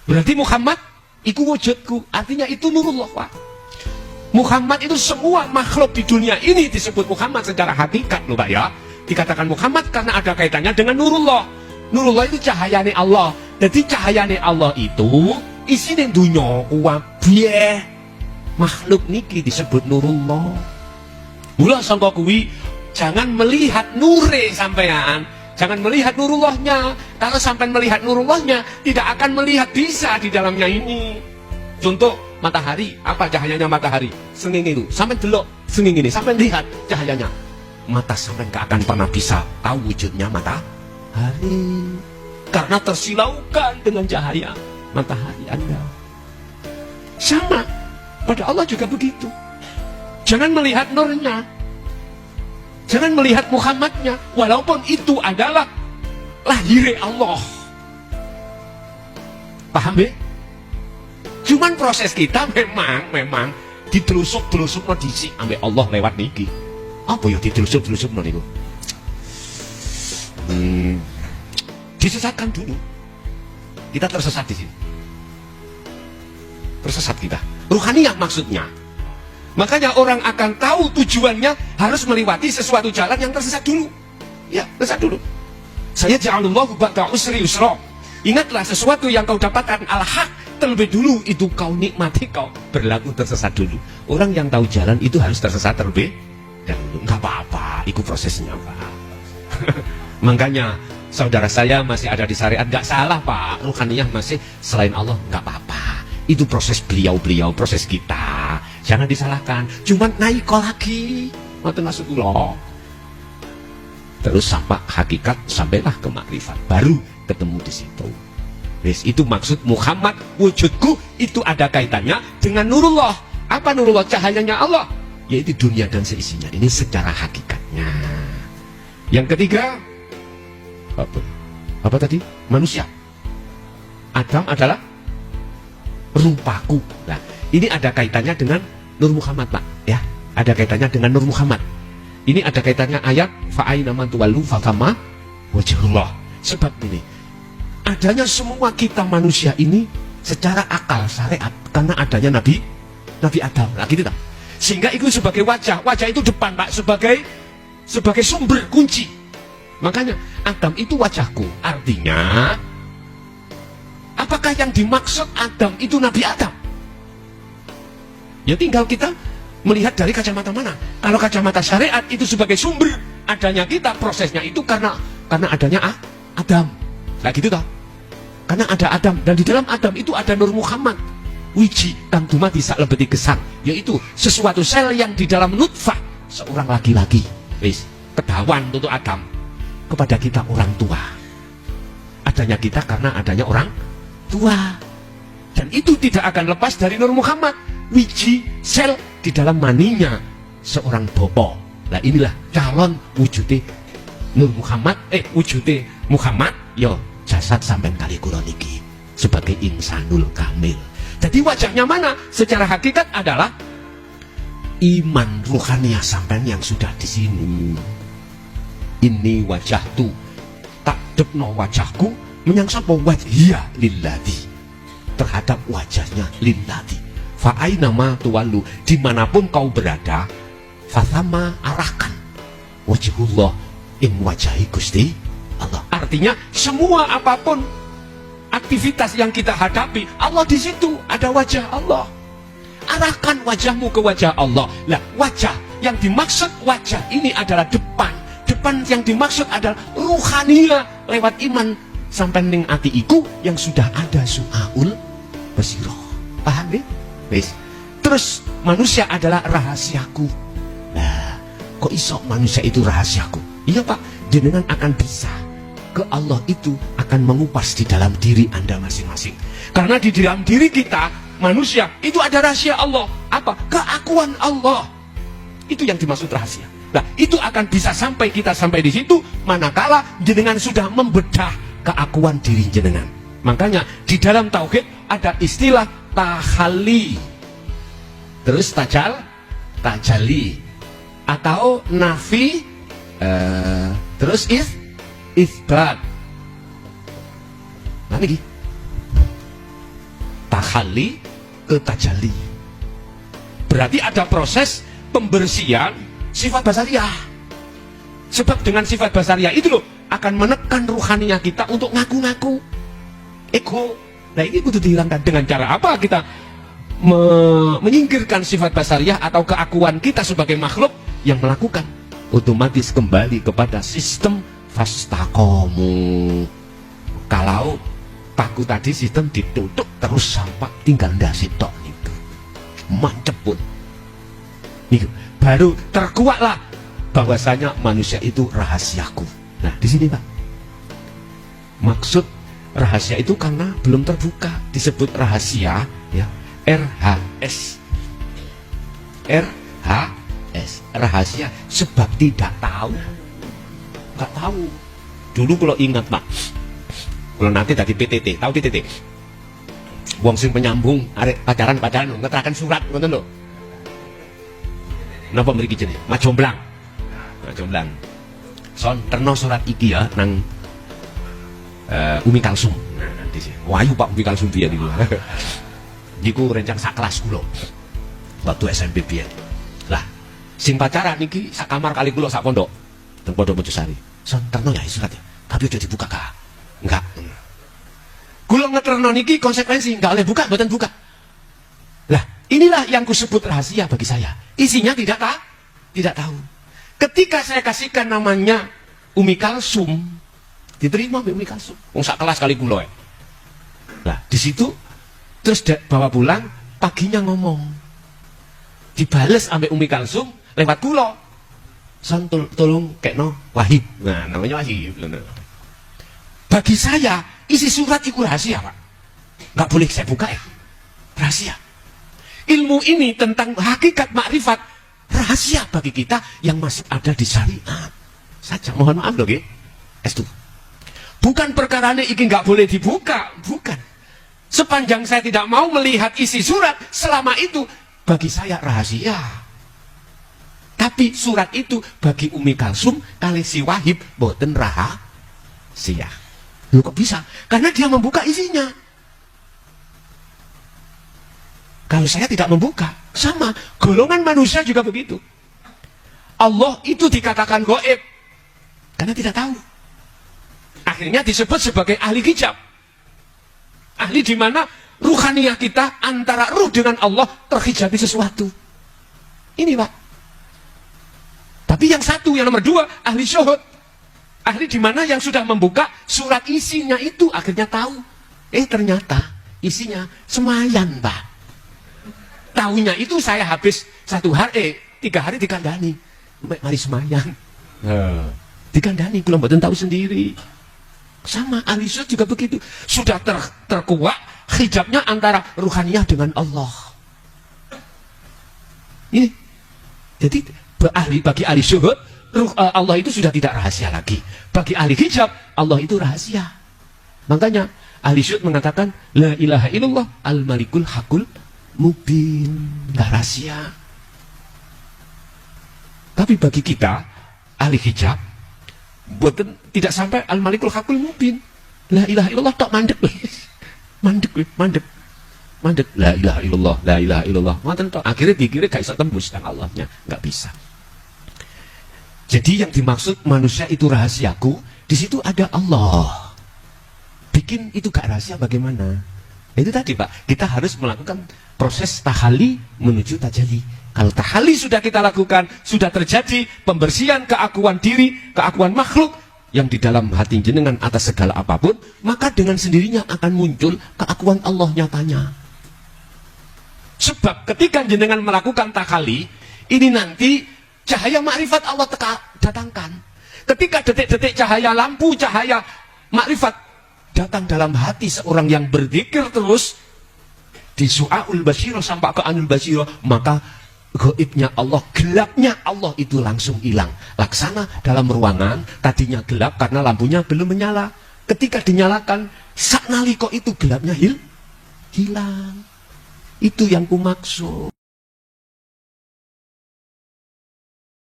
Berarti Muhammad iku wujudku, artinya itu nurullah, Pak. Muhammad itu semua makhluk di dunia ini disebut Muhammad secara hakikat loh, Pak ya. Dikatakan Muhammad karena ada kaitannya dengan nurullah. Nurullah itu cahayane Allah. Jadi cahayane Allah itu isine dunya kabeh. Makhluk niki disebut nurullah. Mula sangka kuwi jangan melihat nure sampean, jangan melihat nurullahnya. Kalau sampean melihat nurullahnya, tidak akan melihat bisa di dalamnya ini. Contoh matahari, apa cahayanya matahari? Sengenge itu, sampean delok sengenge ini, sampean lihat cahayanya. Mata sampean gak akan pernah bisa tahu wujudnya matahari, karena tersilaukan dengan cahaya matahari Anda. Sama pada Allah juga begitu. Jangan melihat nurnya, jangan melihat Muhammadnya, walaupun itu adalah lahir Allah. Paham ya? Cuman proses kita memang ditelusuk-telusuk no disi ambek Allah lewat niki. Apa ya ditelusuk-telusuk no niku? Disesatkan dulu. Kita tersesat di sini. Tersesat kita. Ruhaniyah maksudnya. Makanya orang akan tahu tujuannya harus melewati sesuatu jalan yang tersesat dulu. Ya, tersesat dulu. Saya ja'alullahu ba'da usri yusra. Ingatlah sesuatu yang kau dapatkan al-haq terlebih dulu itu kau nikmati, kau berlaku tersesat dulu. Orang yang tahu jalan itu harus tersesat terlebih dahulu. Enggak apa-apa, itu prosesnya, Pak. Makanya saudara saya masih ada di syariat, nggak salah, Pak. Ruhaniyah masih selain Allah, nggak apa-apa. Itu proses beliau-beliau, proses kita. Jangan disalahkan. Cuman naik lagi. Ngoten maksudullah. Terus sampai hakikat, sampailah ke makrifat. Baru ketemu di situ. Yes, itu maksud Muhammad wujudku itu ada kaitannya dengan nurullah. Apa nurullah? Cahayanya Allah, yaitu dunia dan seisinya. Ini secara hakikatnya. Yang ketiga, apa tadi? Manusia. Adam adalah rupaku. Nah, ini ada kaitannya dengan Nur Muhammad, Pak. Ya, ada kaitannya dengan Nur Muhammad. Ini ada kaitannya ayat fa'aina man tuwallu fathamma wajhullah. Sebab ini adanya semua kita manusia ini secara akal syariat karena adanya Nabi Adam. Nah, gitu tak? Sehingga itu sebagai wajah itu depan, Pak, sebagai sumber kunci. Makanya Adam itu wajahku. Artinya apakah yang dimaksud Adam itu Nabi Adam? Ya tinggal kita melihat dari kacamata mana. Kalau kacamata syariat itu sebagai sumber adanya kita, prosesnya itu karena adanya Adam. Nah gitu tak? Karena ada Adam, dan di dalam Adam itu ada Nur Muhammad wiji kang dumadi sak lebeti gesang, yaitu sesuatu sel yang di dalam nutfah seorang laki-laki. Wis kedawan untuk Adam kepada kita orang tua. Adanya kita karena adanya orang tua. Dan itu tidak akan lepas dari Nur Muhammad, wiji sel di dalam maninya seorang bopo. Nah inilah calon wujudnya Nur Muhammad, wujudnya Muhammad, yo jasad sampai kali kula niki sebagai insanul kamil. Jadi wajahnya mana? Secara hakikat adalah iman ruhaniyah sampai yang sudah di sini. Ini wajah tu tak depno wajahku menyang sapa wajhiya lilladzi, terhadap wajahnya lilladzi. Fa aina ma tuwallu, dimanapun kau berada, fathamma arahkan wajhullah, in wajahi Gusti Allah. Artinya semua apapun aktivitas yang kita hadapi, Allah di situ, ada wajah Allah. Arahkan wajahmu ke wajah Allah. Lah, wajah yang dimaksud wajah ini adalah depan. Depan yang dimaksud adalah ruhaniyah lewat iman sampai ning ati iku yang sudah ada su'aul basiroh. Paham ya? Wis. Terus manusia adalah rahasiaku. Nah, kok iso manusia itu rahasiaku? Iya, Pak, jenengan akan bisa ke Allah itu akan mengupas di dalam diri Anda masing-masing. Karena di dalam diri kita manusia itu ada rahasia Allah. Apa? Keakuan Allah. Itu yang dimaksud rahasia. Nah, itu akan bisa sampai kita sampai di situ manakala jenengan sudah membedah keakuan diri jenengan. Makanya di dalam tauhid ada istilah tahalli, terus tajali, atau nafi, terus isbat. Nah, ini tahalli ke tajalli. Berarti ada proses pembersihan sifat basariah. Sebab dengan sifat basariah itu loh akan menekan ruhaninya kita untuk ngaku-ngaku ego. Nah ini butuh dihilangkan. Dengan cara apa kita menyingkirkan sifat basariah atau keakuan kita sebagai makhluk yang melakukan? Otomatis kembali kepada sistem fastaqomu. Kalau paku tadi sistem ditutup terus sampai tinggal ndasi tok niku. Mantep pun. Niku baru terkuatlah bahwasanya manusia itu rahasiaku. Nah, di sini Pak. Maksud rahasia itu karena belum terbuka, disebut rahasia ya. RHS. RHS, rahasia sebab tidak tahu. Enggak tahu. Dulu kalau ingat Pak, kalau nanti tadi PTT, tahu PTT? Wong sing penyambung arek pacaran ngeterakan surat ngoten lho. Napa mriki jenenge? Majomblang. Majomblang. Son terno surat iki ya nang Umi Kalsum. Nah, nanti sih. Wayu Pak Umi Kalsum piye niku. Niku rencang sak kelas kula. Waktu SMP piye. Lah, sing pacaran niki sak kamar kali kula sak pondok. Teng Pondok Mojosari. Son terno ya surat ya. Tapi udah dibuka kah? Enggak. Kula ngeterno niki konsekuensi enggak oleh buka, mboten buka. Lah, inilah yang kusebut rahasia bagi saya. Isinya tidak tahu. Ketika saya kasihkan namanya Umi Kalsum, diterima Umi Kalsum. Wong sak kelas kali kula. Lah, di situ terus bawa pulang, paginya ngomong. Dibales sampai Umi Kalsum lewat kula. Son tolong kekno Wahib. Nah, namanya Wahib. Bagi saya, isi surat itu rahasia, Pak. Nggak boleh saya buka ya. Rahasia. Ilmu ini tentang hakikat makrifat rahasia bagi kita yang masih ada di syariat saja. Mohon maaf loh, itu bukan perkara ini nggak boleh dibuka, bukan. Sepanjang saya tidak mau melihat isi surat, selama itu bagi saya rahasia. Tapi surat itu bagi Umi Kalsum kali si Wahib boten rahasia. Loh kok bisa? Karena dia membuka isinya. Kalau saya tidak membuka, sama golongan manusia juga begitu. Allah itu dikatakan gaib karena tidak tahu. Akhirnya disebut sebagai ahli hijab. Ahli di mana ruhaniyah kita antara ruh dengan Allah terhijabi sesuatu. Ini Pak. Tapi yang satu, yang nomor dua, ahli syuhud. Ahli di mana yang sudah membuka surat isinya itu akhirnya tahu. Ternyata isinya semayan Pak. Tahunya itu saya habis 1 hari, 3 hari dikandani. Mari semayan. Dikandani, belum betul tahu sendiri. Sama ahli syuhud juga begitu. Sudah terkuat hijabnya antara ruhaniyah dengan Allah. Ini. Jadi bagi ahli syuhud, Allah itu sudah tidak rahasia lagi. Bagi ahli hijab, Allah itu rahasia. Makanya ahli syuhud mengatakan la ilaha illallah al-malikul hakul mubin, nggak rahasia. Tapi bagi kita ahli hijab, buatan tidak sampai al-malikul hakul mubin. La ilaha illallah tak mandek. Mandek la ilaha illallah. Ngoten tok. Akhirnya dikira gak bisa tembus nang Allahnya, nggak bisa. Jadi yang dimaksud manusia itu rahasiaku, di situ ada Allah. Bikin itu gak rahasia bagaimana? Itu tadi Pak, kita harus melakukan proses tahalli menuju tajalli. Kalau tahalli sudah kita lakukan, sudah terjadi pembersihan keakuan diri, keakuan makhluk yang di dalam hati jenengan atas segala apapun, maka dengan sendirinya akan muncul keakuan Allah nyatanya. Sebab ketika jenengan melakukan tahalli, ini nanti cahaya makrifat Allah datangkan. Ketika detik-detik cahaya lampu, cahaya makrifat datang dalam hati seorang yang berzikir terus, di su'aul basyirah sampai ke anul basyirah, maka gaibnya Allah, gelapnya Allah itu langsung hilang. Laksana dalam ruangan, tadinya gelap karena lampunya belum menyala. Ketika dinyalakan, saknaliko itu gelapnya hilang. Itu yang kumaksud.